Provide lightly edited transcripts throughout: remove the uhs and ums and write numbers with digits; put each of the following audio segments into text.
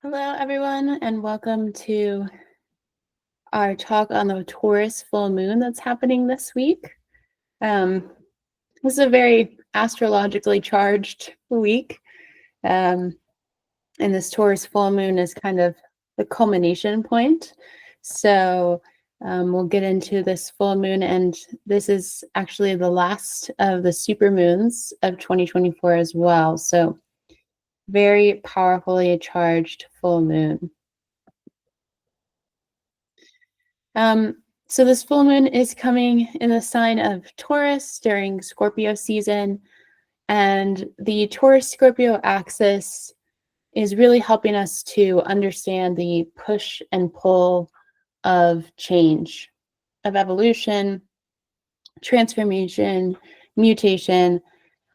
Hello, everyone, and welcome to our talk on the Taurus full moon that's happening this week. This is a very astrologically charged week, and this Taurus full moon is kind of the culmination point. So we'll get into this full moon, and this is actually the last of the super moons of 2024 as well. So very powerfully charged full moon. So this full moon is coming in the sign of Taurus during Scorpio season, and the Taurus-Scorpio axis is really helping us to understand the push and pull of change, of evolution, transformation, mutation.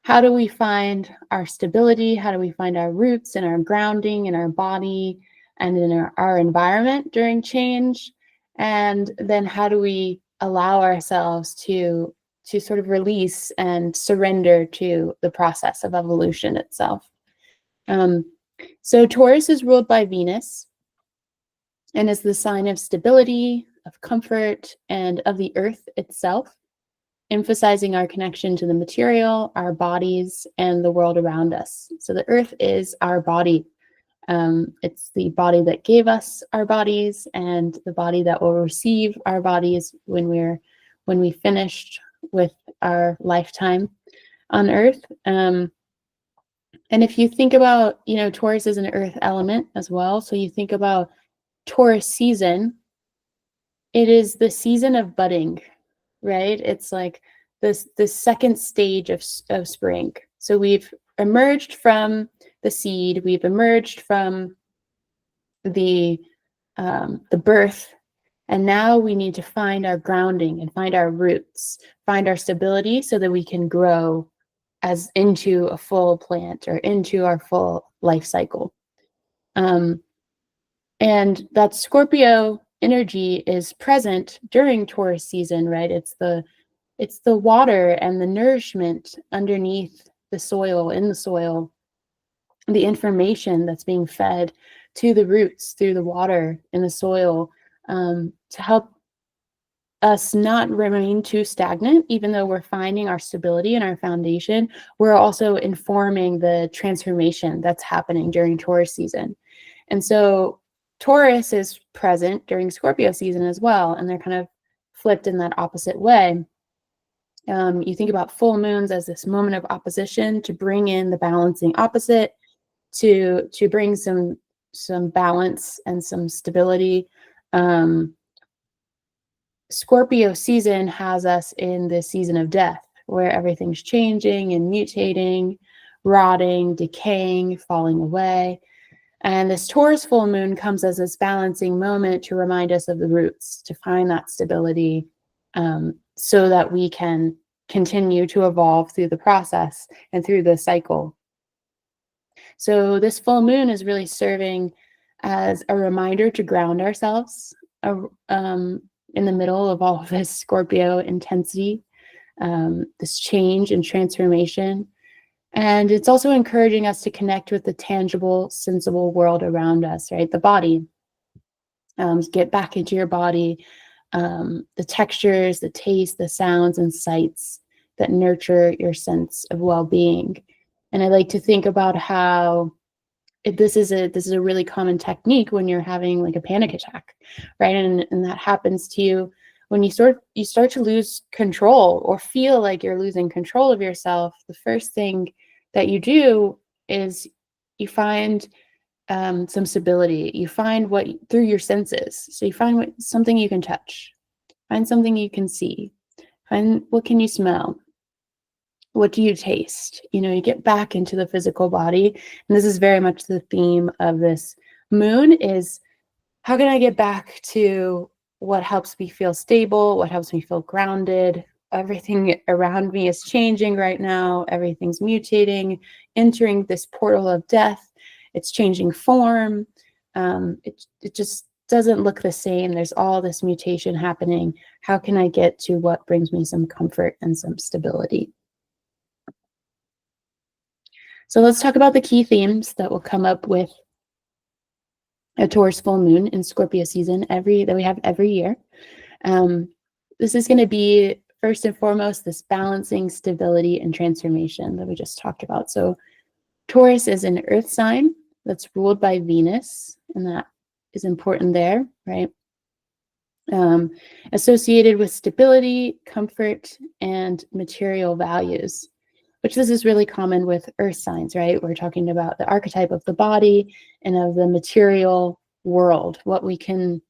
How do we find our stability? How do we find our roots and our grounding in our body and in our environment during change? And then how do we allow ourselves to sort of release and surrender to the process of evolution itself? So Taurus is ruled by Venus and is the sign of stability, of comfort, and of the earth itself, emphasizing our connection to the material, our bodies, and the world around us. So the earth is our body. It's the body that gave us our bodies and the body that will receive our bodies when we finished with our lifetime on earth. And if you think about, Taurus is an earth element as well. So you think about Taurus season, it is the season of budding, right? It's like the second stage of spring. So we've emerged from the seed, we've emerged from the birth, and now we need to find our grounding and find our roots, find our stability so that we can grow as into a full plant or into our full life cycle. And that Scorpio energy is present during Taurus season, right? It's the water and the nourishment underneath the soil, in the soil, the information that's being fed to the roots through the water in the soil, to help us not remain too stagnant. Even though we're finding our stability and our foundation, we're also informing the transformation that's happening during Taurus season. And so Taurus is present during Scorpio season as well, and they're kind of flipped in that opposite way. You think about full moons as this moment of opposition to bring in the balancing opposite, to bring some balance and some stability. Scorpio season has us in the season of death, where everything's changing and mutating, rotting, decaying, falling away. And this Taurus full moon comes as this balancing moment to remind us of the roots, to find that stability, so that we can continue to evolve through the process and through the cycle. So this full moon is really serving as a reminder to ground ourselves in the middle of all of this Scorpio intensity, this change and transformation. And it's also encouraging us to connect with the tangible, sensible world around us, right? The body. Get back into your body, the textures, the taste, the sounds and sights that nurture your sense of well-being. And I like to think about how this is a really common technique when you're having like a panic attack, right? And that happens to you when you start to lose control or feel like you're losing control of yourself. The first thing that you do is you find some stability. You find what through your senses. So you find something you can touch, find something you can see, find what can you smell, what do you taste. You get back into the physical body. And this is very much the theme of this moon, is how can I get back to what helps me feel stable, what helps me feel grounded. Everything around me is changing right now. Everything's mutating, entering this portal of death. It's changing form. It just doesn't look the same. There's all this mutation happening. How can I get to what brings me some comfort and some stability? So let's talk about the key themes that will come up with a Taurus full moon in Scorpio season that we have every year. This is going to be first and foremost this balancing, stability, and transformation that we just talked about. So Taurus is an earth sign that's ruled by Venus, and that is important there, right? Associated with stability, comfort, and material values, which this is really common with earth signs, right? We're talking about the archetype of the body and of the material world, what we can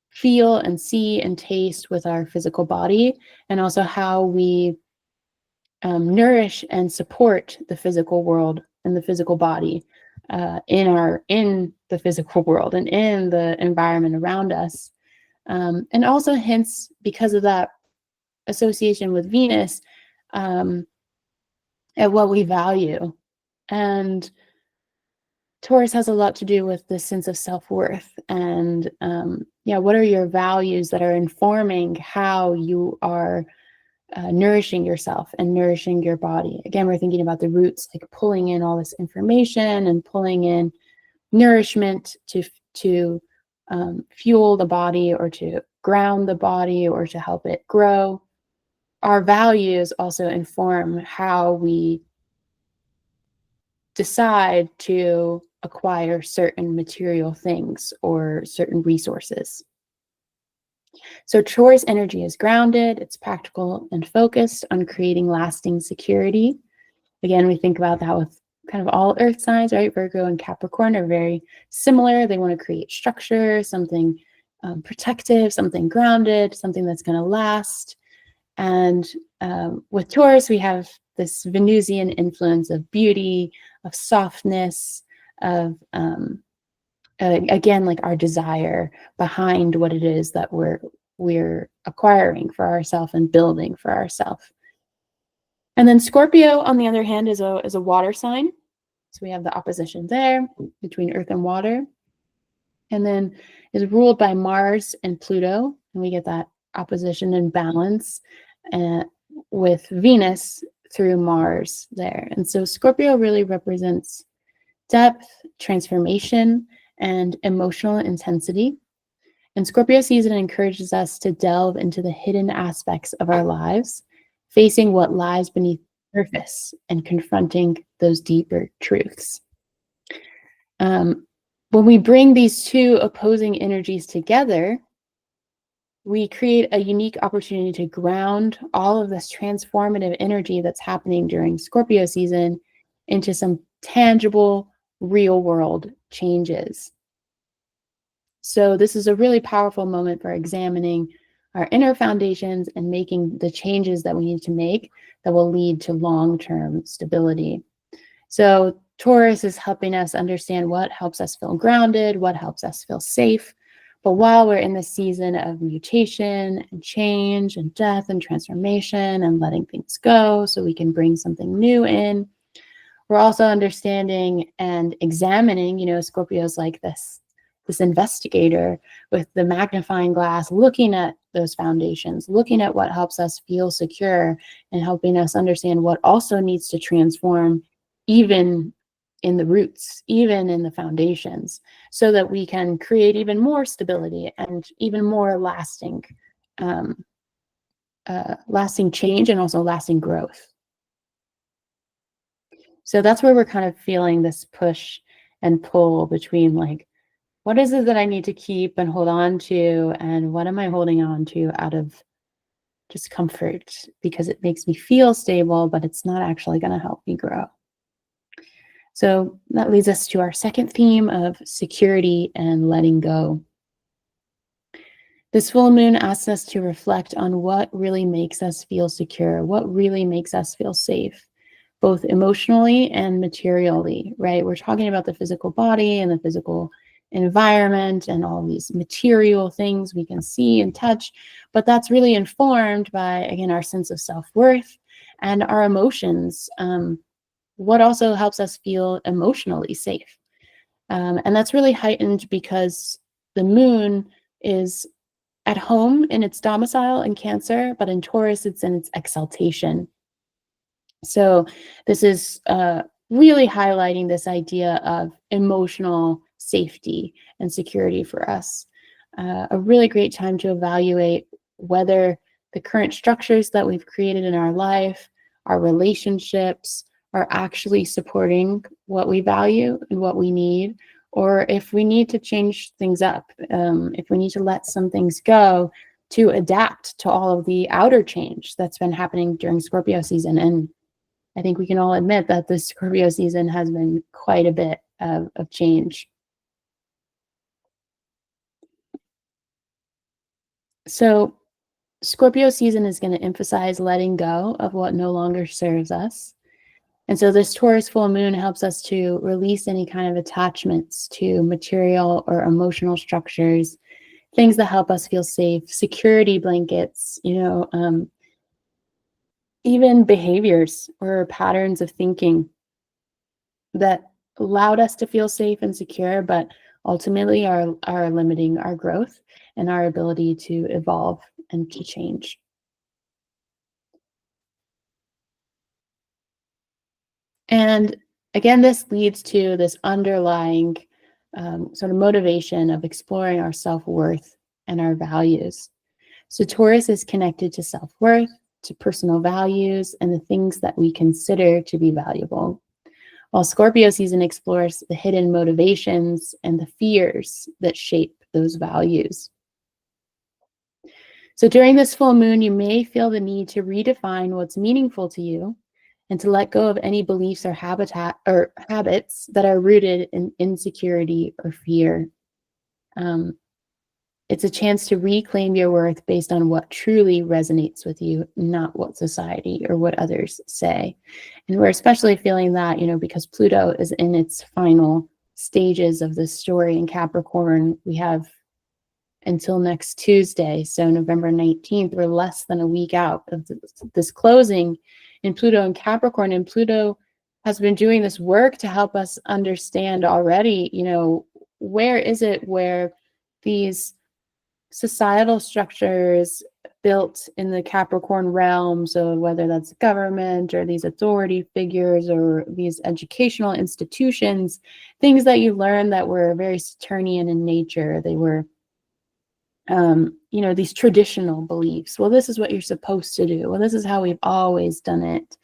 feel and see and taste with our physical body, and also how we nourish and support the physical world and the physical body in the physical world and in the environment around us. And also hence, because of that association with Venus, at what we value. And Taurus has a lot to do with the sense of self-worth and what are your values that are informing how you are nourishing yourself and nourishing your body. Again, we're thinking about the roots, like pulling in all this information and pulling in nourishment to fuel the body or to ground the body or to help it grow. Our values also inform how we decide to acquire certain material things or certain resources. So Taurus energy is grounded, it's practical and focused on creating lasting security. Again, we think about that with kind of all earth signs, right? Virgo and Capricorn are very similar. They want to create structure, something protective, something grounded, something that's going to last. And with Taurus, we have this Venusian influence of beauty, of softness, of again, like our desire behind what it is that we're acquiring for ourselves and building for ourselves. And then Scorpio, on the other hand, is a water sign. So we have the opposition there between earth and water. And then is ruled by Mars and Pluto. And we get that opposition and balance with Venus through Mars there. And so Scorpio really represents depth, transformation, and emotional intensity. And Scorpio season encourages us to delve into the hidden aspects of our lives, facing what lies beneath the surface and confronting those deeper truths. When we bring these two opposing energies together, we create a unique opportunity to ground all of this transformative energy that's happening during Scorpio season into some tangible, real world changes. So this is a really powerful moment for examining our inner foundations and making the changes that we need to make that will lead to long-term stability. So Taurus is helping us understand what helps us feel grounded, what helps us feel safe. But while we're in the season of mutation and change and death and transformation and letting things go so we can bring something new in, we're also understanding and examining, Scorpio's like this investigator with the magnifying glass, looking at those foundations, looking at what helps us feel secure and helping us understand what also needs to transform even in the roots, even in the foundations, so that we can create even more stability and even more lasting change and also lasting growth. So that's where we're kind of feeling this push and pull between like, what is it that I need to keep and hold on to? And what am I holding on to out of just comfort because it makes me feel stable, but it's not actually going to help me grow. So that leads us to our second theme of security and letting go. This full moon asks us to reflect on what really makes us feel secure, what really makes us feel safe, both emotionally and materially, right? We're talking about the physical body and the physical environment and all these material things we can see and touch, but that's really informed by, again, our sense of self-worth and our emotions. What also helps us feel emotionally safe. And that's really heightened because the moon is at home in its domicile in Cancer, but in Taurus, it's in its exaltation. So this is really highlighting this idea of emotional safety and security for us. A really great time to evaluate whether the current structures that we've created in our life, our relationships, are actually supporting what we value and what we need, or if we need to change things up, if we need to let some things go to adapt to all of the outer change that's been happening during Scorpio season. And I think we can all admit that this Scorpio season has been quite a bit of change. So Scorpio season is going to emphasize letting go of what no longer serves us. And so this Taurus full moon helps us to release any kind of attachments to material or emotional structures, things that help us feel safe, security blankets, even behaviors or patterns of thinking that allowed us to feel safe and secure, but ultimately are limiting our growth and our ability to evolve and to change. And again, this leads to this underlying sort of motivation of exploring our self-worth and our values. So Taurus is connected to self-worth, to personal values, and the things that we consider to be valuable. While Scorpio season explores the hidden motivations and the fears that shape those values. So during this full moon, you may feel the need to redefine what's meaningful to you and to let go of any beliefs or habits that are rooted in insecurity or fear. It's a chance to reclaim your worth based on what truly resonates with you, not what society or what others say. And we're especially feeling that, because Pluto is in its final stages of this story in Capricorn. We have until next Tuesday, so November 19th, we're less than a week out of this closing in Pluto and Capricorn. And Pluto has been doing this work to help us understand already, where is it where these societal structures built in the Capricorn realm, so whether that's government or these authority figures or these educational institutions, things that you learn that were very Saturnian in nature, they were these traditional beliefs. Well, this is what you're supposed to do. Well, this is how we've always done it.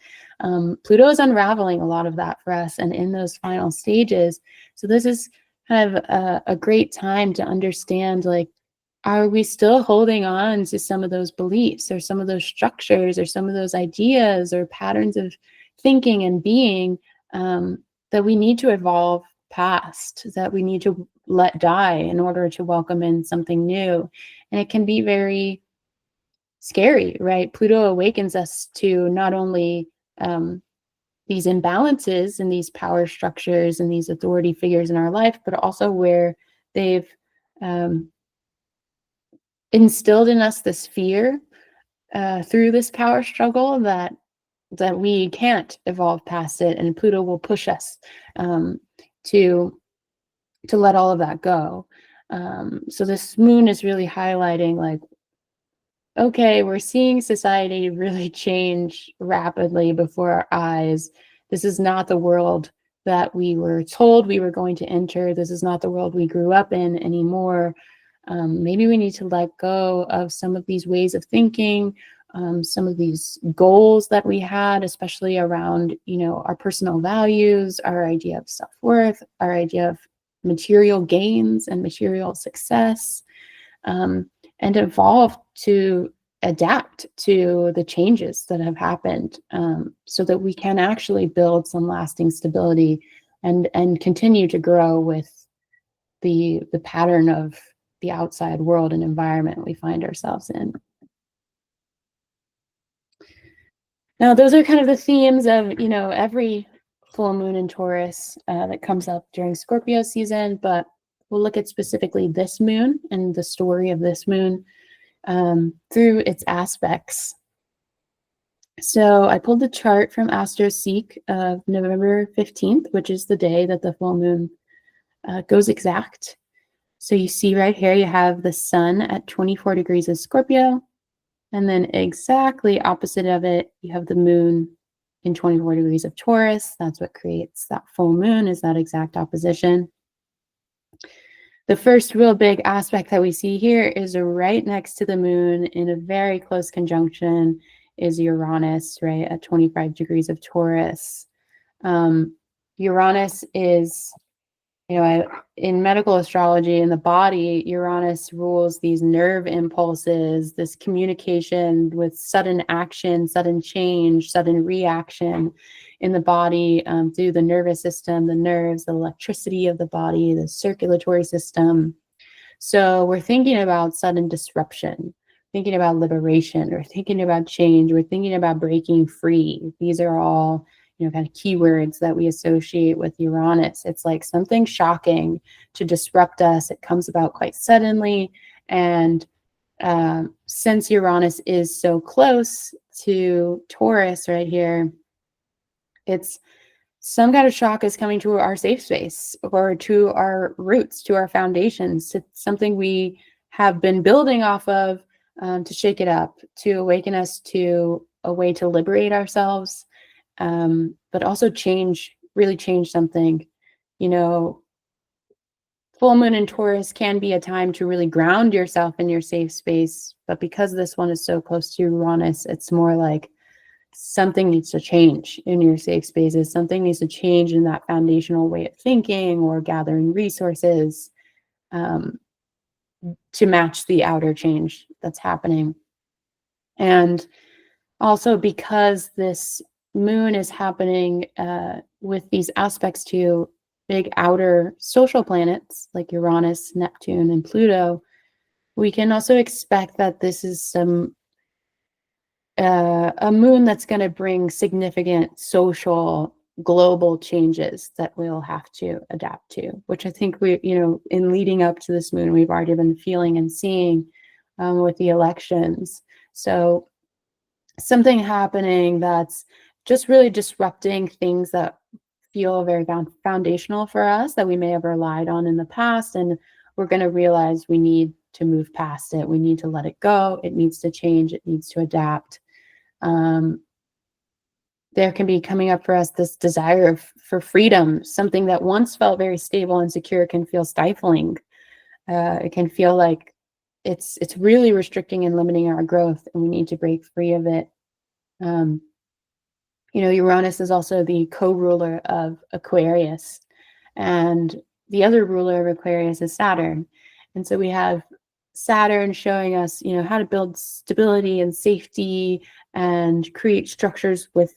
Pluto is unraveling a lot of that for us and in those final stages. So this is kind of a great time to understand, are we still holding on to some of those beliefs or some of those structures or some of those ideas or patterns of thinking and being that we need to evolve past, that we need to let die in order to welcome in something new? And it can be very scary, right? Pluto awakens us to not only these imbalances and these power structures and these authority figures in our life, but also where they've instilled in us this fear through this power struggle that we can't evolve past it, and Pluto will push us to let all of that go. So this moon is really highlighting, okay, we're seeing society really change rapidly before our eyes. This is not the world that we were told we were going to enter. This is not the world we grew up in anymore. Maybe we need to let go of some of these ways of thinking, some of these goals that we had, especially around, our personal values, our idea of self-worth, our idea of material gains and material success, and evolve to adapt to the changes that have happened, so that we can actually build some lasting stability and continue to grow with the pattern of the outside world and environment we find ourselves in. Now, those are kind of the themes of, every full moon in Taurus that comes up during Scorpio season, but we'll look at specifically this moon and the story of this moon through its aspects. So I pulled the chart from AstroSeek of November 15th, which is the day that the full moon goes exact. So you see right here, you have the sun at 24 degrees of Scorpio, and then exactly opposite of it, you have the moon in 24 degrees of Taurus. That's what creates that full moon, is that exact opposition. The first real big aspect that we see here is right next to the moon in a very close conjunction is Uranus, right, at 25 degrees of Taurus. Uranus is, in medical astrology, in the body, Uranus rules these nerve impulses, this communication with sudden action, sudden change, sudden reaction in the body, through the nervous system, the nerves, the electricity of the body, the circulatory system. So we're thinking about sudden disruption, thinking about liberation, or thinking about change, we're thinking about breaking free. These are all, kind of keywords that we associate with Uranus. It's like something shocking to disrupt us. It comes about quite suddenly. And since Uranus is so close to Taurus right here, it's some kind of shock is coming to our safe space or to our roots, to our foundations, to something we have been building off of, to shake it up, to awaken us to a way to liberate ourselves, but also really change something. Full moon in Taurus can be a time to really ground yourself in your safe space, but because this one is so close to Uranus, it's more like something needs to change in your safe spaces. Something needs to change in that foundational way of thinking or gathering resources, to match the outer change that's happening. And also because this moon is happening with these aspects to big outer social planets like Uranus, Neptune, and Pluto, we can also expect that this is a moon that's going to bring significant social global changes that we'll have to adapt to, which I think in leading up to this moon, we've already been feeling and seeing with the elections. So something happening that's just really disrupting things that feel very foundational for us that we may have relied on in the past. And we're going to realize we need to move past it. We need to let it go. It needs to change. It needs to adapt. There can be coming up for us this desire for freedom. Something that once felt very stable and secure can feel stifling. It can feel like it's really restricting and limiting our growth, and we need to break free of it. Uranus is also the co-ruler of Aquarius, and the other ruler of Aquarius is Saturn. And so we have Saturn showing us, how to build stability and safety and create structures with,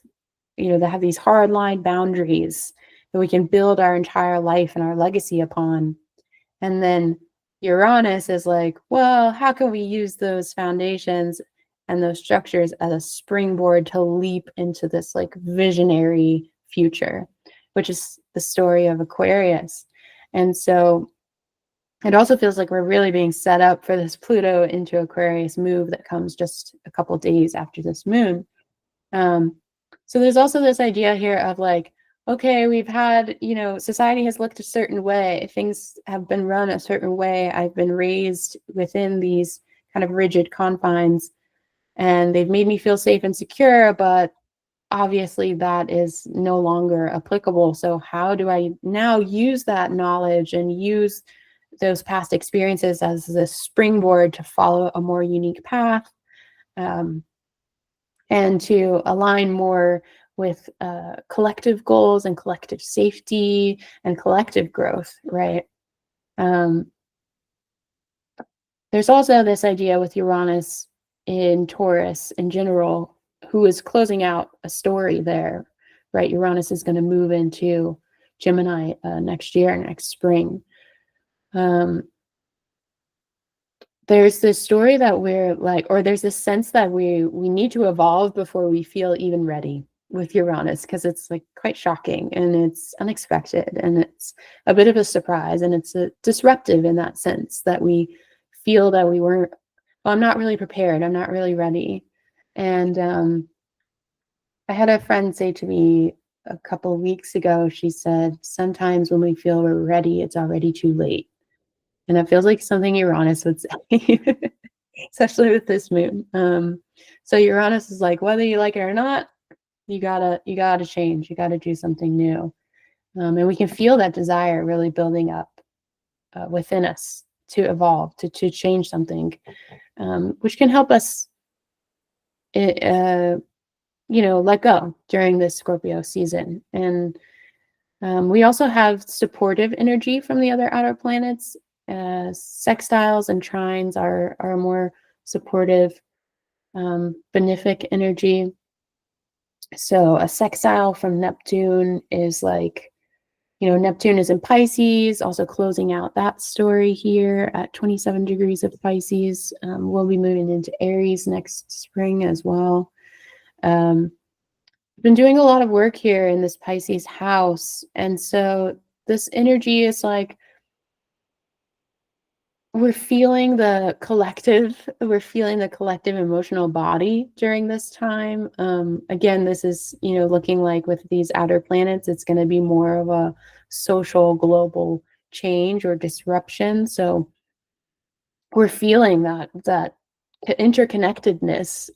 that have these hard line boundaries that we can build our entire life and our legacy upon. And then Uranus is like, well, how can we use those foundations and those structures as a springboard to leap into this like visionary future, which is the story of Aquarius. And so it also feels like we're really being set up for this Pluto into Aquarius move that comes just a couple days after this moon. So there's also this idea here of like, okay, we've had, society has looked a certain way. Things have been run a certain way. I've been raised within these kind of rigid confines, and they've made me feel safe and secure, but obviously that is no longer applicable. So how do I now use that knowledge and use those past experiences as the springboard to follow a more unique path, and to align more with collective goals and collective safety and collective growth, right? There's also this idea with Uranus in Taurus in general, who is closing out a story there, right? Uranus is going to move into Gemini next spring. There's this story that we're like, or there's this sense that we need to evolve before we feel even ready with Uranus, because it's like quite shocking and it's unexpected and it's a bit of a surprise, and it's disruptive in that sense that we feel that we weren't, well, I'm not really prepared, I'm not really ready. And I had a friend say to me a couple of weeks ago, she said, sometimes when we feel we're ready, it's already too late. And that feels like something Uranus would say, especially with this moon. So Uranus is like, whether you like it or not, you gotta change. You gotta do something new. And we can feel that desire really building up. within us to evolve, to change something, which can help us, let go during this Scorpio season. And we also have supportive energy from the other outer planets. Sextiles and trines are more supportive, benefic energy. So a sextile from Neptune is like, Neptune is in Pisces, also closing out that story here at 27 degrees of Pisces. We'll be moving into Aries next spring as well. Been doing a lot of work here in this Pisces house. And so this energy is like, we're feeling the collective emotional body during this time. Again, this is, looking like with these outer planets, it's going to be more of a social global change or disruption. So we're feeling that interconnectedness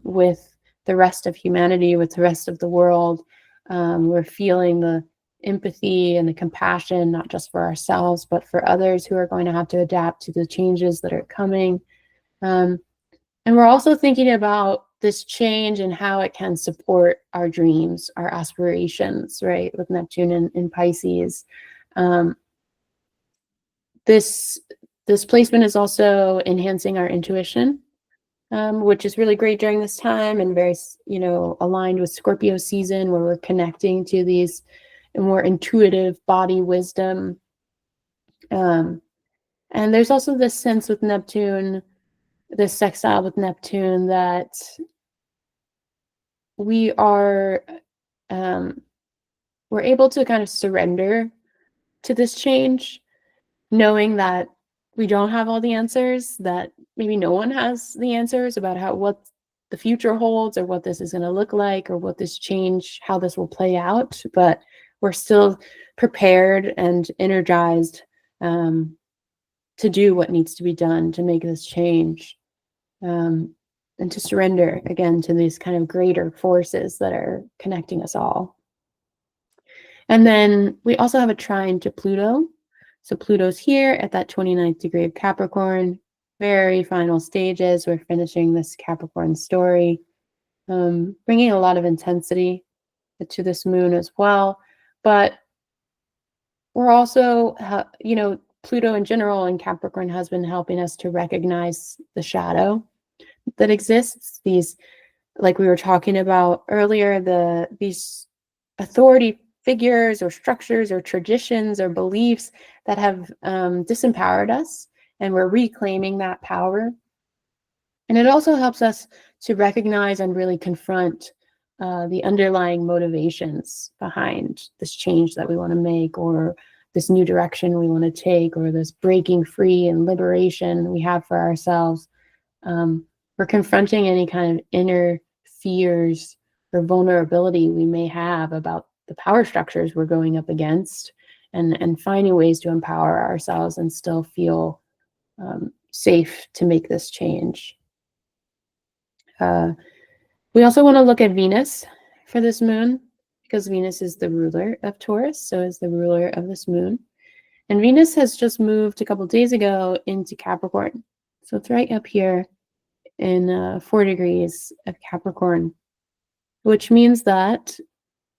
with the rest of humanity, with the rest of the world. We're feeling the empathy and the compassion, not just for ourselves, but for others who are going to have to adapt to the changes that are coming. And we're also thinking about this change and how it can support our dreams, our aspirations, right? With Neptune in Pisces. This placement is also enhancing our intuition, which is really great during this time and very, aligned with Scorpio season, where we're connecting to these more intuitive body wisdom. And there's also this sense with Neptune, this sextile with Neptune, that we are, we're able to kind of surrender to this change, knowing that we don't have all the answers, that maybe no one has the answers about what the future holds, or what this is going to look like, or what this change, how this will play out. But we're still prepared and energized to do what needs to be done to make this change, and to surrender again to these kind of greater forces that are connecting us all. And then we also have a trine to Pluto. So Pluto's here at that 29th degree of Capricorn. Very final stages. We're finishing this Capricorn story, bringing a lot of intensity to this moon as well. But we're also, Pluto in general and Capricorn has been helping us to recognize the shadow that exists. These, like we were talking about earlier, these authority figures or structures or traditions or beliefs that have disempowered us, and we're reclaiming that power. And it also helps us to recognize and really confront the underlying motivations behind this change that we want to make, or this new direction we want to take, or this breaking free and liberation we have for ourselves. We're confronting any kind of inner fears or vulnerability we may have about the power structures we're going up against, and finding ways to empower ourselves and still feel safe to make this change. We also want to look at Venus for this moon, because Venus is the ruler of Taurus, so is the ruler of this moon. And Venus has just moved a couple days ago into Capricorn. So it's right up here in 4 degrees of Capricorn, which means that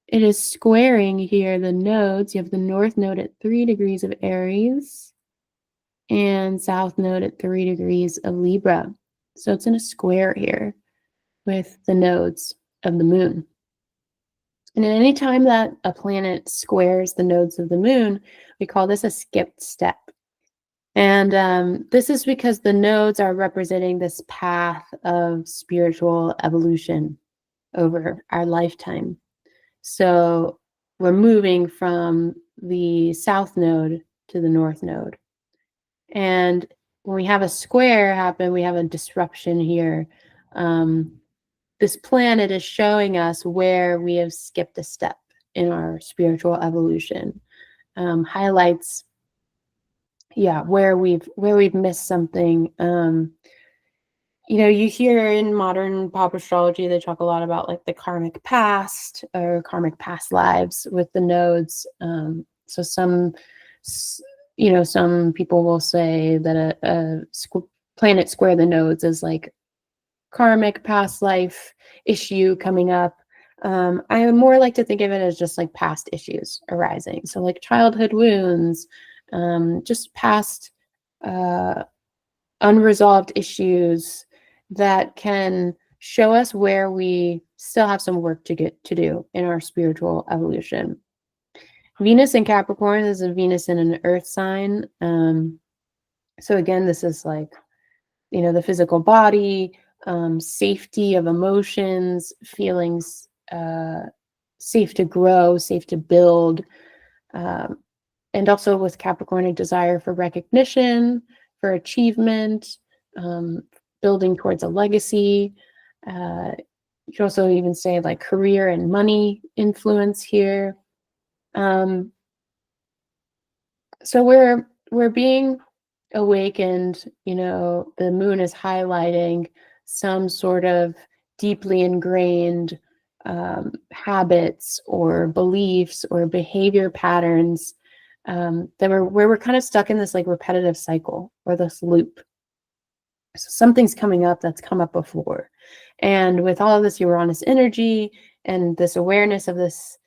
it is squaring here the nodes. You have the north node at 3 degrees of Aries and south node at 3 degrees of Libra. So it's in a square here with the nodes of the moon. And at any time that a planet squares the nodes of the moon, we call this a skipped step. And this is because the nodes are representing this path of spiritual evolution over our lifetime. So we're moving from the south node to the north node. And when we have a square happen, we have a disruption here. This planet is showing us where we have skipped a step in our spiritual evolution. Highlights, where we've missed something. You hear in modern pop astrology, they talk a lot about like the karmic past or karmic past lives with the nodes. So some, some people will say that planet square the nodes is like karmic past life issue coming up. I would more like to think of it as just like past issues arising. So like childhood wounds, just past unresolved issues that can show us where we still have some work to do in our spiritual evolution. Venus in Capricorn is a Venus in an earth sign. So again, this is like, the physical body, safety of emotions, feelings, safe to grow, safe to build. And also with Capricorn, a desire for recognition, for achievement, building towards a legacy. You could also even say like career and money influence here. So we're being awakened, the moon is highlighting some sort of deeply ingrained habits or beliefs or behavior patterns where we're kind of stuck in this like repetitive cycle or this loop. So something's coming up that's come up before. And with all of this Uranus energy and this awareness of this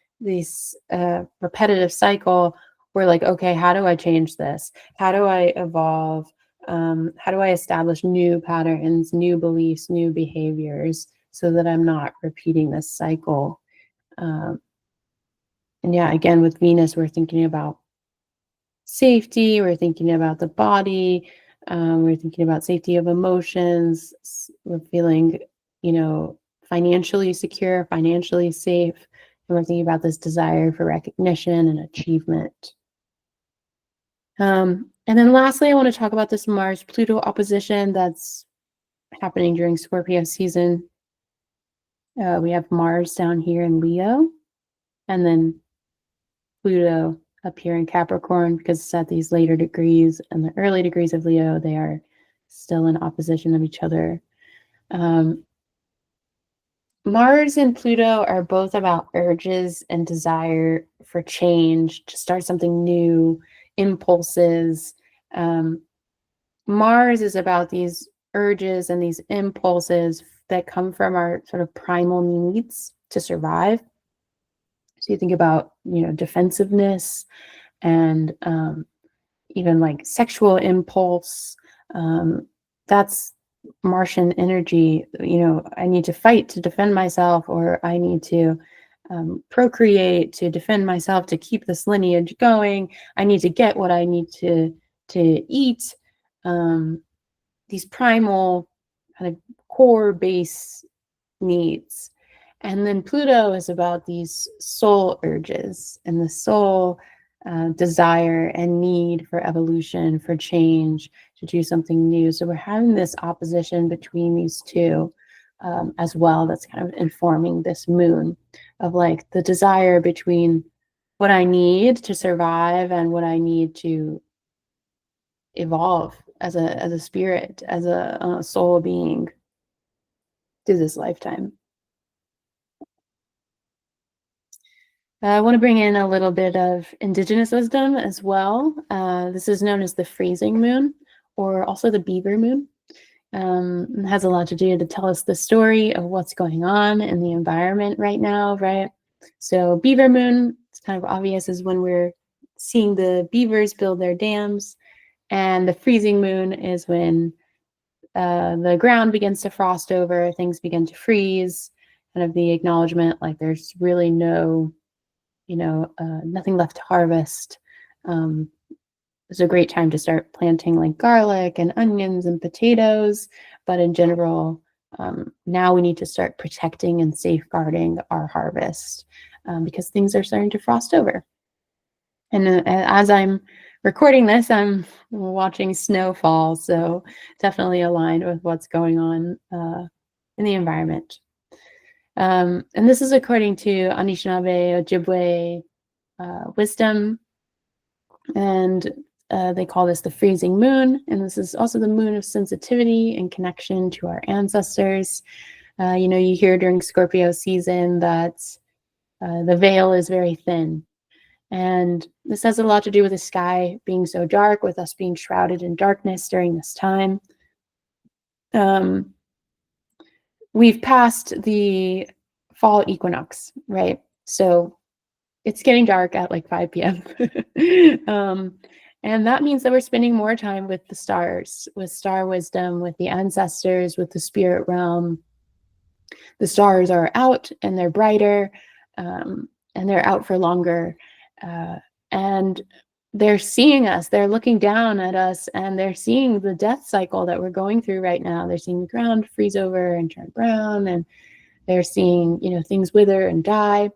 repetitive cycle, we're like, okay, how do I change this? How do I evolve? How do I establish new patterns, new beliefs, new behaviors so that I'm not repeating this cycle? And yeah, again, with Venus, we're thinking about safety, we're thinking about the body, we're thinking about safety of emotions, we're feeling, financially secure, financially safe, and we're thinking about this desire for recognition and achievement. And then lastly, I want to talk about this Mars-Pluto opposition that's happening during Scorpio season. We have Mars down here in Leo, and then Pluto up here in Capricorn, because it's at these later degrees, and the early degrees of Leo, they are still in opposition of each other. Mars and Pluto are both about urges and desire for change, to start something new, impulses. Mars is about these urges and these impulses that come from our sort of primal needs to survive. So you think about, defensiveness and even like sexual impulse. That's Martian energy. I need to fight to defend myself, or I need to procreate to defend myself, to keep this lineage going. I need to get what I need to eat. These primal kind of core base needs. And then Pluto is about these soul urges and the soul desire and need for evolution, for change, to do something new. So we're having this opposition between these two as well, that's kind of informing this moon of like the desire between what I need to survive and what I need to evolve as a spirit, as a soul being through this lifetime. I want to bring in a little bit of indigenous wisdom as well. This is known as the freezing moon, or also the beaver moon. It has a lot to do to tell us the story of what's going on in the environment right now, right? So beaver moon, it's kind of obvious, is when we're seeing the beavers build their dams. And the freezing moon is when the ground begins to frost over, things begin to freeze, kind of the acknowledgement like there's really no nothing left to harvest. It's a great time to start planting like garlic and onions and potatoes, but in general, now we need to start protecting and safeguarding our harvest because things are starting to frost over. And as I'm recording this, I'm watching snowfall, so definitely aligned with what's going on in the environment. And this is according to Anishinaabe Ojibwe wisdom, and they call this the freezing moon, and this is also the moon of sensitivity and connection to our ancestors. You hear during Scorpio season that the veil is very thin, And this has a lot to do with the sky being so dark, with us being shrouded in darkness during this time. We've passed the fall equinox, right? So it's getting dark at like 5 p.m. And that means that we're spending more time with the stars, with star wisdom, with the ancestors, with the spirit realm. The stars are out and they're brighter, and they're out for longer. And they're seeing us, they're looking down at us, and they're seeing the death cycle that we're going through right now. They're seeing the ground freeze over and turn brown, and they're seeing, things wither and die.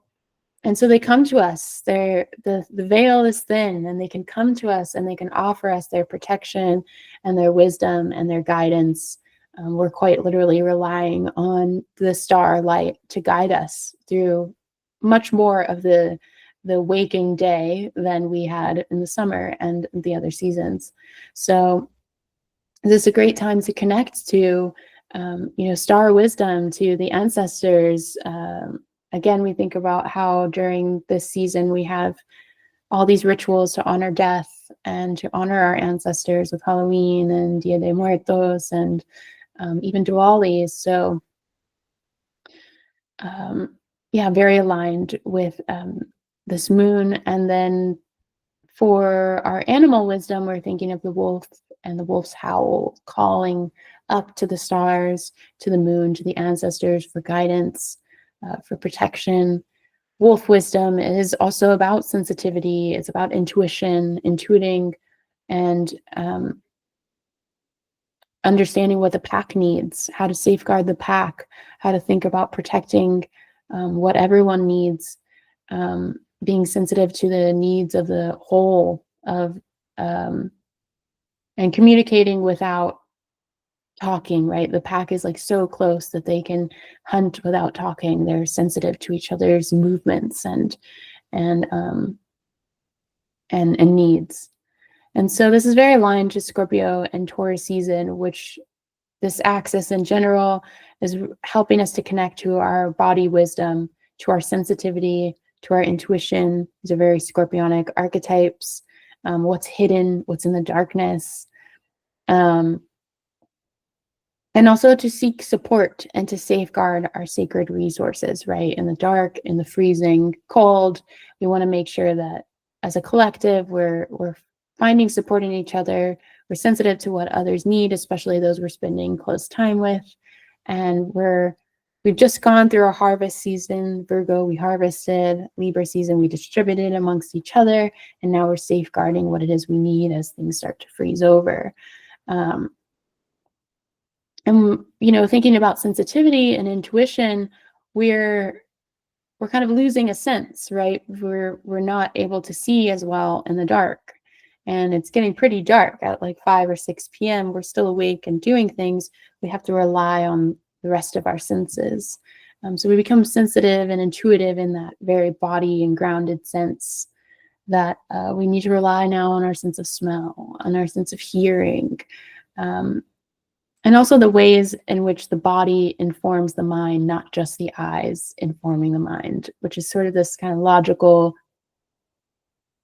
And so they come to us. The veil is thin, and they can come to us and they can offer us their protection and their wisdom and their guidance. We're quite literally relying on the star light to guide us through much more of the waking day than we had in the summer and the other seasons. So this is a great time to connect to, star wisdom, to the ancestors. Again, we think about how during this season we have all these rituals to honor death and to honor our ancestors with Halloween and Dia de Muertos and even Diwalis. So, very aligned with this moon. And then for our animal wisdom, we're thinking of the wolf and the wolf's howl, calling up to the stars, to the moon, to the ancestors for guidance, for protection. Wolf wisdom is also about sensitivity. It's about intuition, intuiting, and understanding what the pack needs, how to safeguard the pack, how to think about protecting what everyone needs, being sensitive to the needs of the whole of, and communicating without talking, right? The pack is like so close that they can hunt without talking. They're sensitive to each other's movements and needs. And so this is very aligned to Scorpio and Taurus season, which this axis in general is helping us to connect to our body wisdom, to our sensitivity, to our intuition. These are very Scorpionic archetypes. What's hidden, what's in the darkness. And also to seek support and to safeguard our sacred resources, right? In the dark, in the freezing cold, we want to make sure that as a collective, we're finding support in each other. We're sensitive to what others need, especially those we're spending close time with. And we've just gone through our harvest season. Virgo, we harvested. Libra season, we distributed amongst each other. And now we're safeguarding what it is we need as things start to freeze over. And thinking about sensitivity and intuition, we're kind of losing a sense, right? We're not able to see as well in the dark, and it's getting pretty dark at like 5 or 6 p.m. We're still awake and doing things. We have to rely on the rest of our senses. So we become sensitive and intuitive in that very body and grounded sense that we need to rely now on our sense of smell, on our sense of hearing. And also the ways in which the body informs the mind, not just the eyes informing the mind, which is sort of this kind of logical,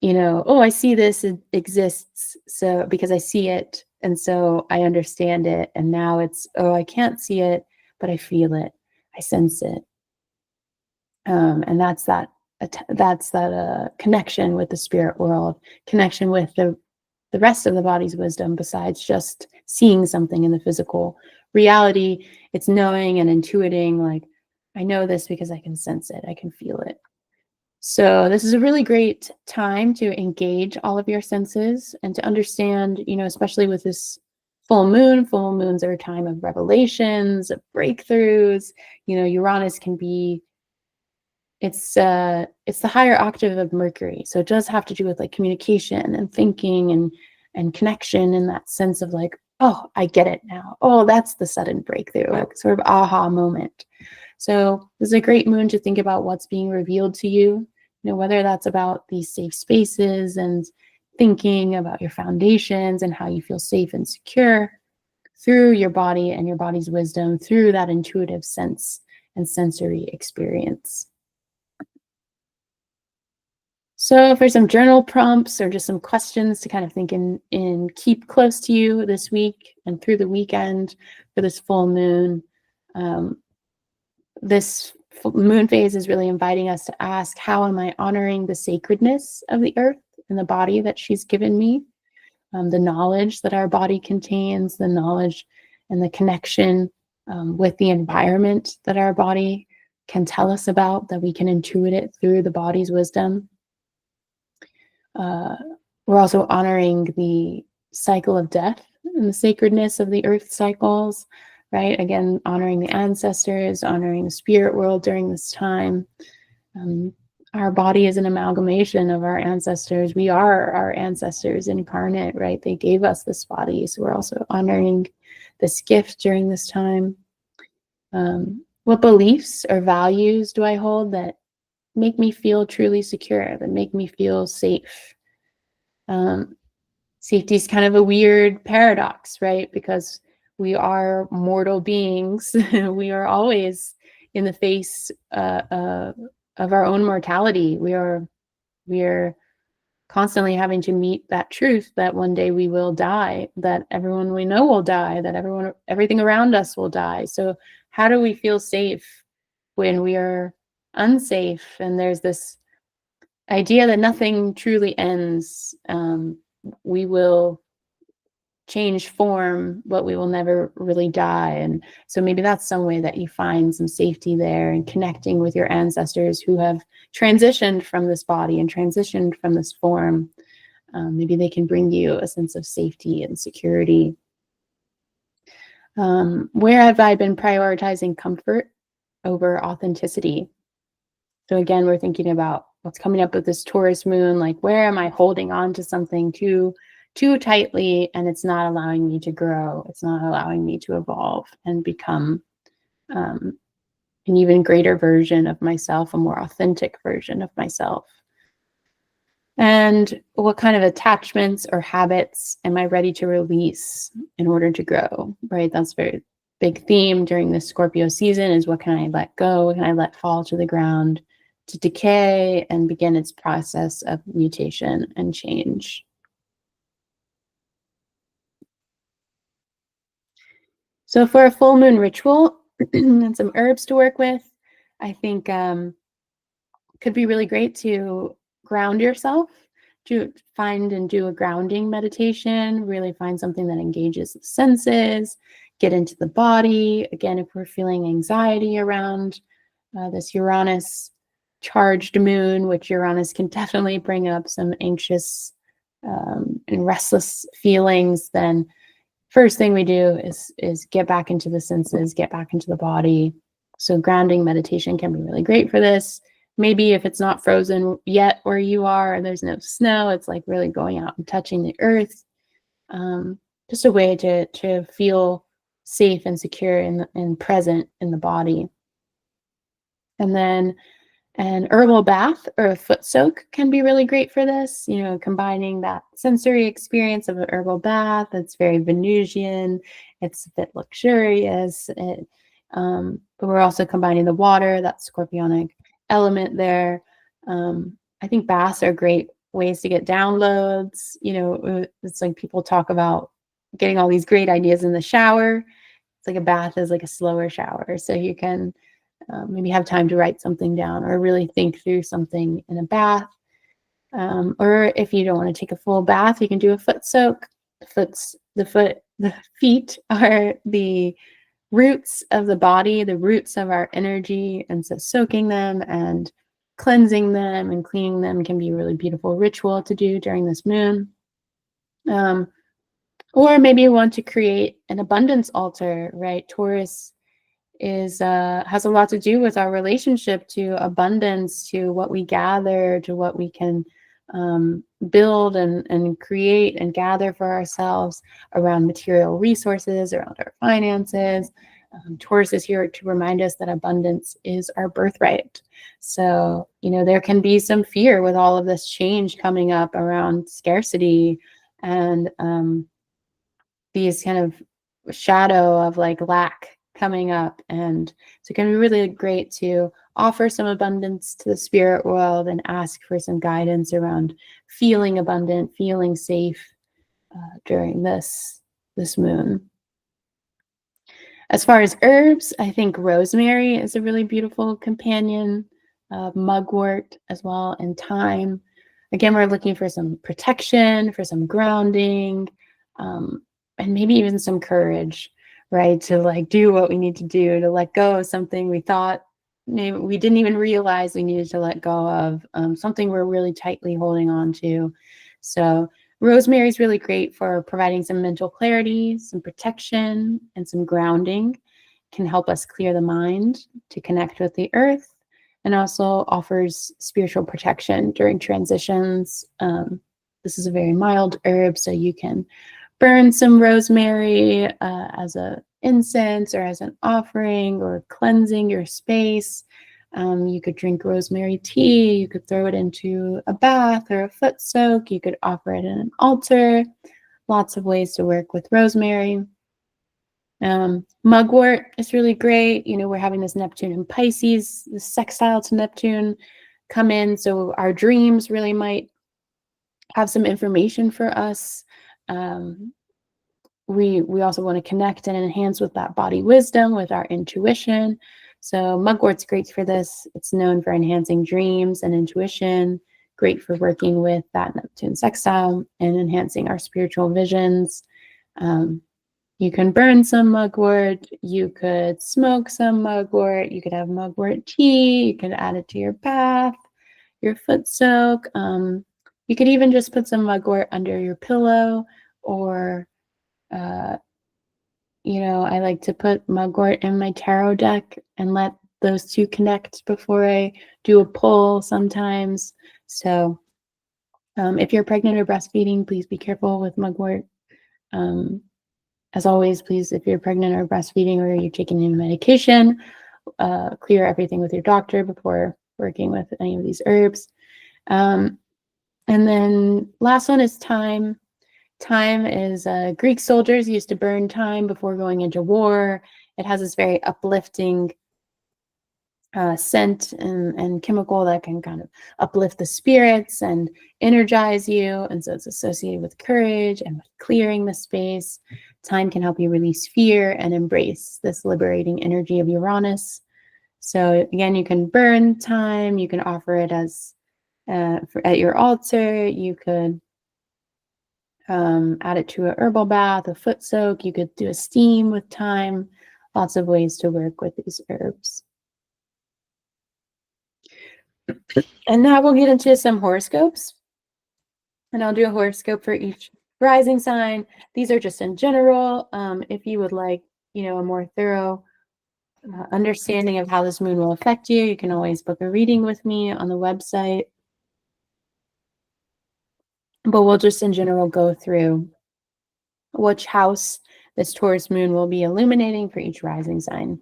oh, I see this, it exists, so because I see it, and so I understand it. And now it's, oh, I can't see it, but I feel it, I sense it. And that's that connection with the spirit world, connection with the rest of the body's wisdom besides just seeing something in the physical reality. It's knowing and intuiting, like, I know this because I can sense it, I can feel it. So this is a really great time to engage all of your senses and to understand, especially with this full moon. Full moons are a time of revelations, of breakthroughs. Uranus can be, it's the higher octave of Mercury. So it does have to do with like communication and thinking and connection, in that sense of like, oh, I get it now. Oh, that's the sudden breakthrough, like sort of aha moment. So this is a great moon to think about what's being revealed to you, whether that's about these safe spaces and thinking about your foundations and how you feel safe and secure through your body and your body's wisdom, through that intuitive sense and sensory experience. So for some journal prompts or just some questions to kind of think and keep close to you this week and through the weekend for this full moon, um, this moon phase is really inviting us to ask, how am I honoring the sacredness of the earth and the body that she's given me? The knowledge that our body contains, the knowledge and the connection with the environment that our body can tell us about, that we can intuit it through the body's wisdom. Uh, we're also honoring the cycle of death and the sacredness of the earth cycles, right? Again, honoring the ancestors, honoring the spirit world during this time. Our body is an amalgamation of our ancestors. We are our ancestors incarnate, right? They gave us this body. So we're also honoring this gift during this time. What beliefs or values do I hold that make me feel truly secure, that make me feel safe? Safety is kind of a weird paradox, right? Because we are mortal beings. We are always in the face of our own mortality. We are constantly having to meet that truth that one day we will die, that everyone we know will die, that everything around us will die. So how do we feel safe when we are unsafe? And there's this idea that nothing truly ends. We will change form, but we will never really die. And so maybe that's some way that you find some safety there, and connecting with your ancestors who have transitioned from this body and transitioned from this form. Maybe they can bring you a sense of safety and security. Where have I been prioritizing comfort over authenticity? So again, we're thinking about what's coming up with this Taurus moon, like where am I holding on to something too tightly, and it's not allowing me to grow. It's not allowing me to evolve and become an even greater version of myself, a more authentic version of myself. And what kind of attachments or habits am I ready to release in order to grow, right? That's a very big theme during this Scorpio season, is what can I let go? What can I let fall to the ground to decay and begin its process of mutation and change? So for a full moon ritual and some herbs to work with, I think could be really great to ground yourself, to find and do a grounding meditation, really find something that engages the senses, get into the body. Again, if we're feeling anxiety around this Uranus charged moon, which Uranus can definitely bring up some anxious and restless feelings, then first thing we do is get back into the senses, get back into the body. So grounding meditation can be really great for this. Maybe if it's not frozen yet where you are and there's no snow, it's like really going out and touching the earth. Just a way to feel safe and secure and present in the body. And then an herbal bath or a foot soak can be really great for this, combining that sensory experience of an herbal bath. It's very Venusian, it's a bit luxurious, but we're also combining the water, that scorpionic element there. I think baths are great ways to get downloads. It's like people talk about getting all these great ideas in the shower. It's like a bath is like a slower shower. So you can maybe have time to write something down or really think through something in a bath. Or if you don't want to take a full bath, you can do a foot soak. The feet are the roots of the body, the roots of our energy. And so soaking them and cleansing them and cleaning them can be a really beautiful ritual to do during this moon. Or maybe you want to create an abundance altar, right? Taurus has a lot to do with our relationship to abundance, to what we gather, to what we can build and create and gather for ourselves around material resources, around our finances. Taurus is here to remind us that abundance is our birthright. So, there can be some fear with all of this change coming up around scarcity and these kind of shadow of like lack coming up. And so it can be really great to offer some abundance to the spirit world and ask for some guidance around feeling abundant, feeling safe during this moon. As far as herbs, I think rosemary is a really beautiful companion, mugwort as well, and thyme. Again, we're looking for some protection, for some grounding, and maybe even some courage, right? To like do what we need to do, to let go of something we thought maybe we didn't even realize we needed to let go of, something we're really tightly holding on to. So rosemary is really great for providing some mental clarity, some protection, and some grounding. Can help us clear the mind to connect with the earth, and also offers spiritual protection during transitions. This is a very mild herb, so you can burn some rosemary as an incense or as an offering, or cleansing your space. You could drink rosemary tea. You could throw it into a bath or a foot soak. You could offer it in an altar. Lots of ways to work with rosemary. Mugwort is really great. You know, we're having this Neptune in Pisces, the sextile to Neptune come in. So our dreams really might have some information for us. We also want to connect and enhance with that body wisdom, with our intuition. So mugwort's great for this. It's known for enhancing dreams and intuition, great for working with that Neptune sextile and enhancing our spiritual visions. You can burn some mugwort, you could smoke some mugwort, you could have mugwort tea, you could add it to your bath, your foot soak. You could even just put some mugwort under your pillow, or you know, I like to put mugwort in my tarot deck and let those two connect before I do a pull sometimes. So if you're pregnant or breastfeeding, please be careful with mugwort. As always, please, if you're pregnant or breastfeeding or you're taking any medication, clear everything with your doctor before working with any of these herbs. And then last one is thyme. Thyme is Greek soldiers used to burn thyme before going into war. It has this very uplifting scent and chemical that can kind of uplift the spirits and energize you. And so it's associated with courage and with clearing the space. Thyme can help you release fear and embrace this liberating energy of Uranus. So again, you can burn thyme. You can offer it as at your altar. You could add it to a herbal bath, a foot soak. You could do a steam with thyme. Lots of ways to work with these herbs. And now we'll get into some horoscopes. And I'll do a horoscope for each rising sign. These are just in general. If you would like, you know, a more thorough understanding of how this moon will affect you, you can always book a reading with me on the website. But we'll just in general go through which house this Taurus moon will be illuminating for each rising sign.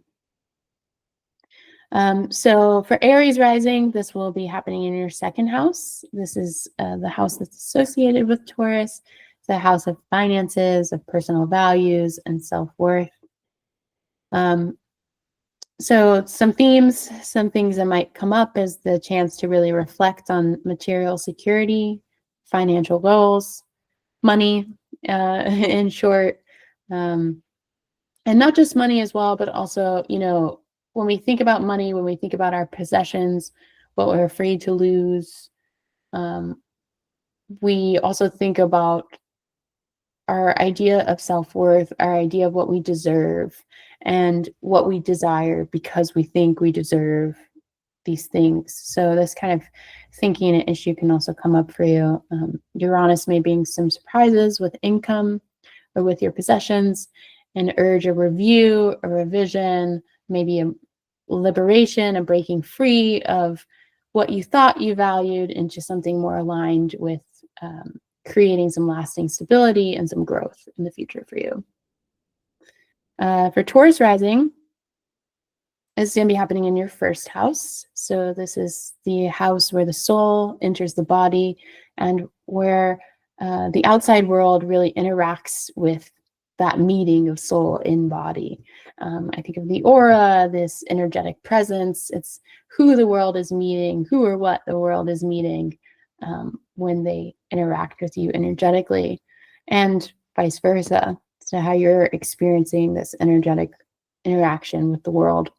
So for Aries rising, this will be happening in your second house. This is the house that's associated with Taurus, the house of finances, of personal values, and self-worth. So some themes, some things that might come up is the chance to really reflect on material security, financial goals, money, in short, and not just money as well, but also, you know, when we think about money, when we think about our possessions, what we're afraid to lose, we also think about our idea of self-worth, our idea of what we deserve, and what we desire because we think we deserve these things. So this kind of thinking and issue can also come up for you. Uranus may bring some surprises with income or with your possessions, an urge, a review, a revision, maybe a liberation, a breaking free of what you thought you valued into something more aligned with creating some lasting stability and some growth in the future for you. For Taurus rising, it's going to be happening in your first house. So this is the house where the soul enters the body and where the outside world really interacts with that meeting of soul in body. I think of the aura, this energetic presence. It's who the world is meeting, who or what the world is meeting when they interact with you energetically, and vice versa. So how you're experiencing this energetic interaction with the world.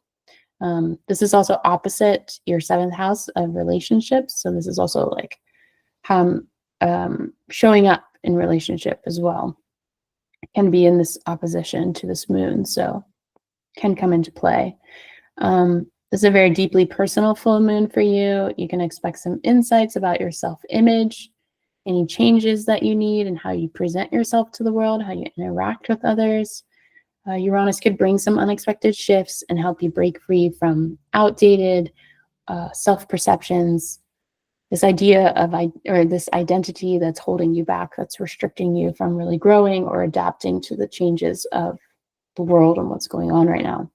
This is also opposite your 7th house of relationships. So this is also like how I'm showing up in relationship as well. It can be in this opposition to this moon, so can come into play. This is a very deeply personal full moon for you. You can expect some insights about your self-image, any changes that you need, and how you present yourself to the world, how you interact with others. Uranus could bring some unexpected shifts and help you break free from outdated self-perceptions, this idea of this identity that's holding you back, that's restricting you from really growing or adapting to the changes of the world and what's going on right now.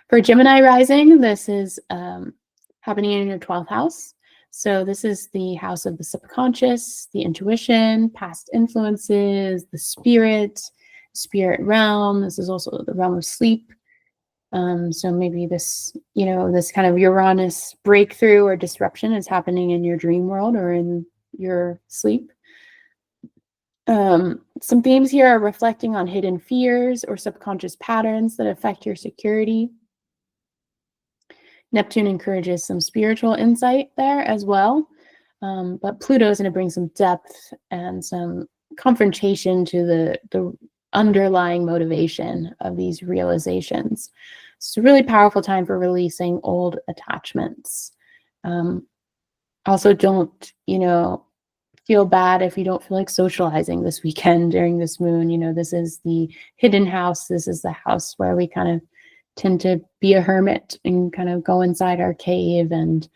For Gemini rising, this is happening in your 12th house. So this is the house of the subconscious, the intuition, past influences, the spirit realm. This is also the realm of sleep. So maybe this, this kind of Uranus breakthrough or disruption is happening in your dream world or in your sleep. Some themes here are reflecting on hidden fears or subconscious patterns that affect your security. Neptune encourages some spiritual insight there as well. But Pluto is going to bring some depth and some confrontation to the underlying motivation of these realizations. It's a really powerful time for releasing old attachments. Also, don't, feel bad if you don't feel like socializing this weekend during this moon. This is the hidden house. This is the house where we kind of tend to be a hermit and kind of go inside our cave and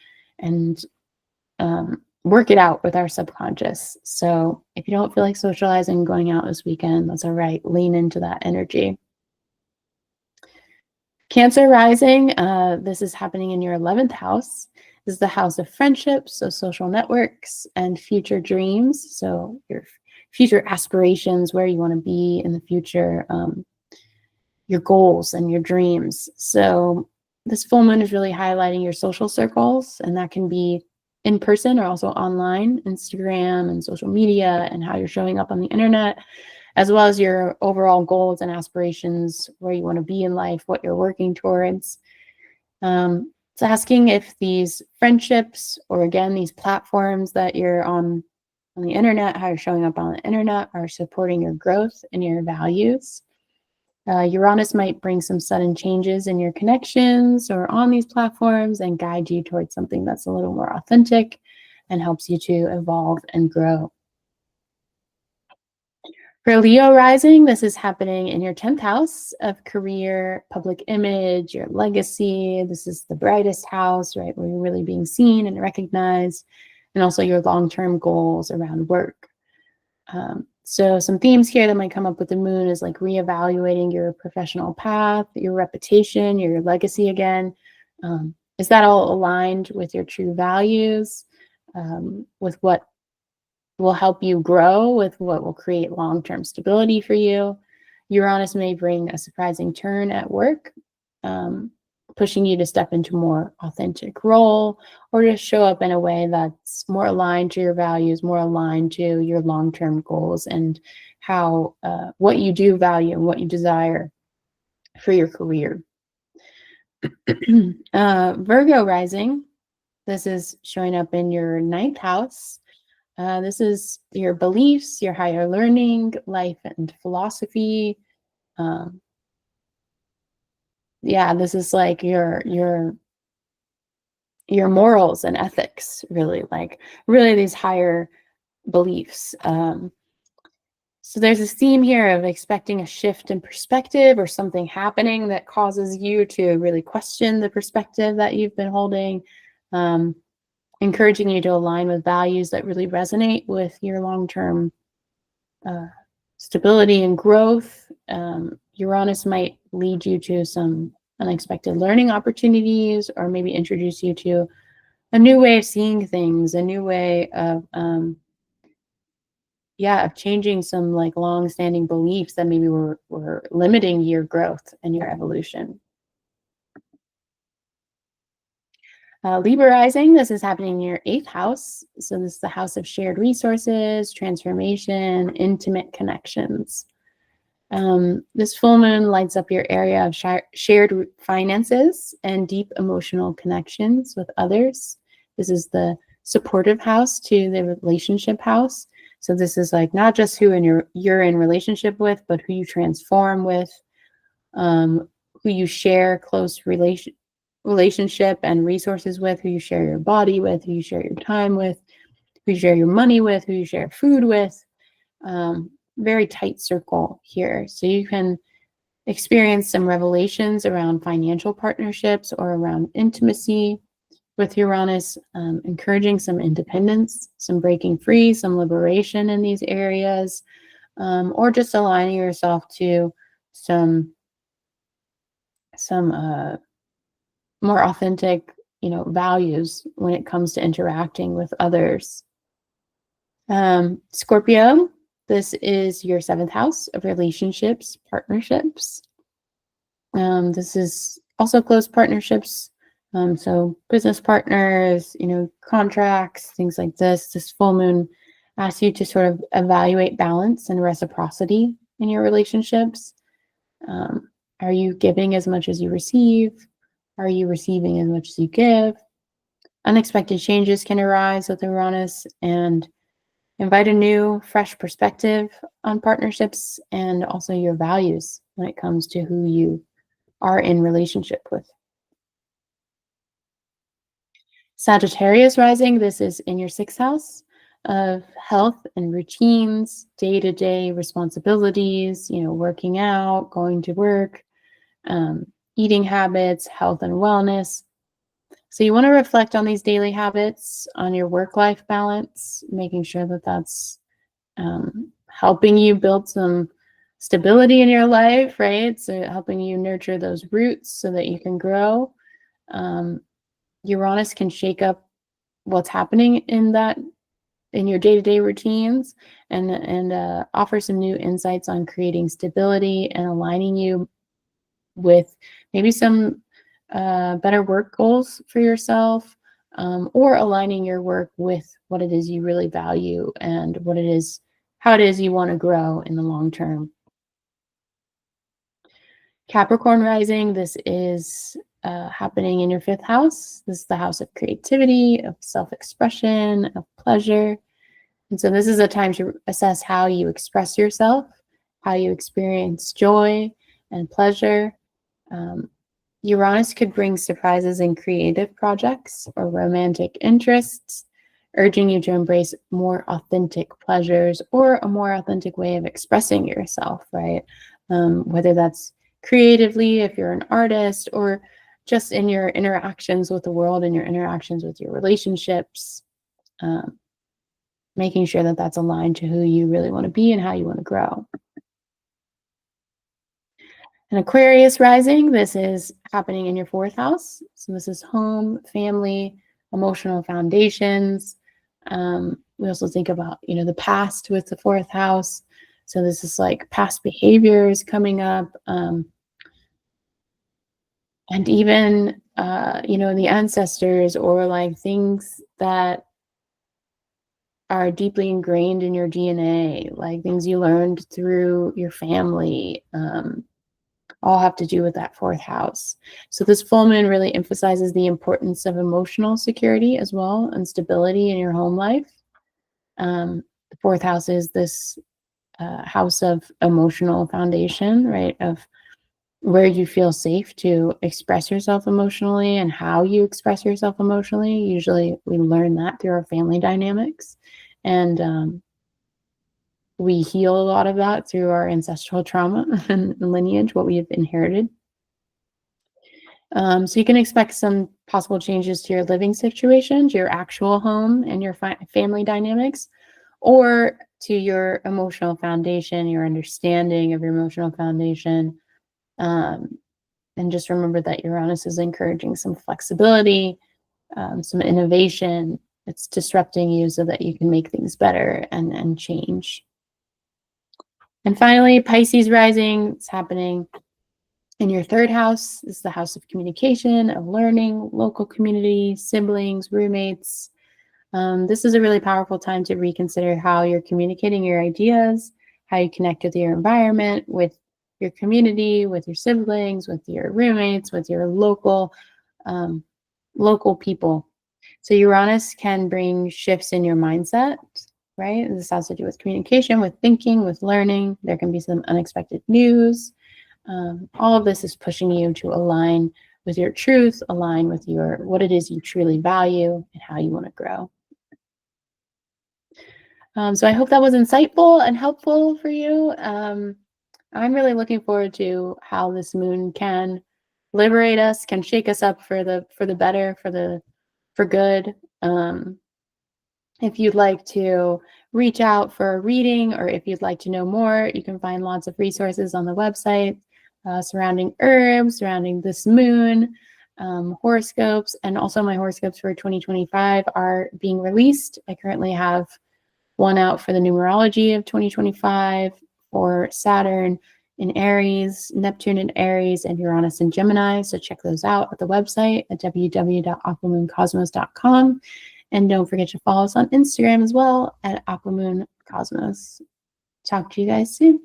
work it out with our subconscious. So if you don't feel like socializing, going out this weekend, that's all right. Lean into that energy. Cancer rising, this is happening in your 11th house. This is the house of friendships, so social networks and future dreams. So your future aspirations, where you want to be in the future, your goals and your dreams. So this full moon is really highlighting your social circles, and that can be in person or also online, Instagram and social media, and how you're showing up on the internet, as well as your overall goals and aspirations, where you want to be in life, what you're working towards. It's asking if these friendships, or again, these platforms that you're on the internet, how you're showing up on the internet, are supporting your growth and your values. Uranus might bring some sudden changes in your connections or on these platforms and guide you towards something that's a little more authentic and helps you to evolve and grow. For Leo rising, this is happening in your 10th house of career, public image, your legacy. This is the brightest house, right, where you're really being seen and recognized, and also your long-term goals around work. So some themes here that might come up with the moon is like reevaluating your professional path, your reputation, your legacy again. Is that all aligned with your true values, with what will help you grow, with what will create long-term stability for you? Uranus may bring a surprising turn at work, pushing you to step into a more authentic role, or to show up in a way that's more aligned to your values, more aligned to your long-term goals, and how what you do value and what you desire for your career. Virgo rising, this is showing up in your 9th house. This is your beliefs, your higher learning, life and philosophy. Yeah, this is like your morals and ethics, really these higher beliefs. So there's this theme here of expecting a shift in perspective or something happening that causes you to really question the perspective that you've been holding, encouraging you to align with values that really resonate with your long-term stability and growth. Uranus might lead you to some unexpected learning opportunities, or maybe introduce you to a new way of seeing things, a new way of yeah, of changing some like long-standing beliefs that maybe were limiting your growth and your evolution. Libra rising, this is happening in your eighth house. So this is the house of shared resources, transformation, intimate connections. This full moon lights up your area of shared finances and deep emotional connections with others. This is the supportive house to the relationship house. So this is like not just who you're in relationship with, but who you transform with, who you share close relationship and resources with, who you share your body with, who you share your time with, who you share your money with, who you share food with. Very tight circle here. So you can experience some revelations around financial partnerships or around intimacy with Uranus, encouraging some independence, some breaking free, some liberation in these areas, or just aligning yourself to some more authentic, values when it comes to interacting with others. Scorpio, this is your seventh house of relationships, partnerships. This is also close partnerships. So business partners, contracts, things like this. This full moon asks you to sort of evaluate balance and reciprocity in your relationships. Are you giving as much as you receive? Are you receiving as much as you give? Unexpected changes can arise with Uranus, and invite a new, fresh perspective on partnerships and also your values when it comes to who you are in relationship with. Sagittarius rising, this is in your sixth house of health and routines, day-to-day responsibilities, working out, going to work, eating habits, health and wellness. So you want to reflect on these daily habits, on your work-life balance, making sure that that's helping you build some stability in your life, right? So helping you nurture those roots so that you can grow. Uranus can shake up what's happening in your day-to-day routines and offer some new insights on creating stability and aligning you with maybe some better work goals for yourself, or aligning your work with what it is you really value and how it is you want to grow in the long term. Capricorn rising, this is happening in your fifth house. This is the house of creativity, of self-expression, of pleasure. And so this is a time to assess how you express yourself, how you experience joy and pleasure. Uranus could bring surprises in creative projects or romantic interests, urging you to embrace more authentic pleasures or a more authentic way of expressing yourself, right? Whether that's creatively, if you're an artist, or just in your interactions with the world and your interactions with your relationships, making sure that that's aligned to who you really want to be and how you want to grow. And Aquarius rising, this is happening in your fourth house. So this is home, family, emotional foundations. We also think about, the past with the fourth house. So this is like past behaviors coming up, and even, the ancestors or like things that are deeply ingrained in your DNA, like things you learned through your family, all have to do with that fourth house. So this full moon really emphasizes the importance of emotional security as well and stability in your home life. The fourth house is this house of emotional foundation, right? Of where you feel safe to express yourself emotionally and how you express yourself emotionally. Usually we learn that through our family dynamics. And we heal a lot of that through our ancestral trauma and lineage, what we have inherited. So you can expect some possible changes to your living situation, to your actual home and your family dynamics, or to your emotional foundation, your understanding of your emotional foundation. And just remember that Uranus is encouraging some flexibility, some innovation. It's disrupting you so that you can make things better and change. And finally, Pisces rising, it's happening in your third house. This is the house of communication, of learning, local community, siblings, roommates. This is a really powerful time to reconsider how you're communicating your ideas, how you connect with your environment, with your community, with your siblings, with your roommates, with your local people. So Uranus can bring shifts in your mindset, right? This has to do with communication, with thinking, with learning. There can be some unexpected news. All of this is pushing you to align with your truth, align with what it is you truly value and how you want to grow. So I hope that was insightful and helpful for you. I'm really looking forward to how this moon can liberate us, can shake us up for the better, for good. If you'd like to reach out for a reading, or if you'd like to know more, you can find lots of resources on the website surrounding herbs, surrounding this moon, horoscopes, and also my horoscopes for 2025 are being released. I currently have one out for the numerology of 2025 for Saturn in Aries, Neptune in Aries, and Uranus in Gemini. So check those out at the website at www.aquamooncosmos.com. And don't forget to follow us on Instagram as well at aquamooncosmos. Talk to you guys soon.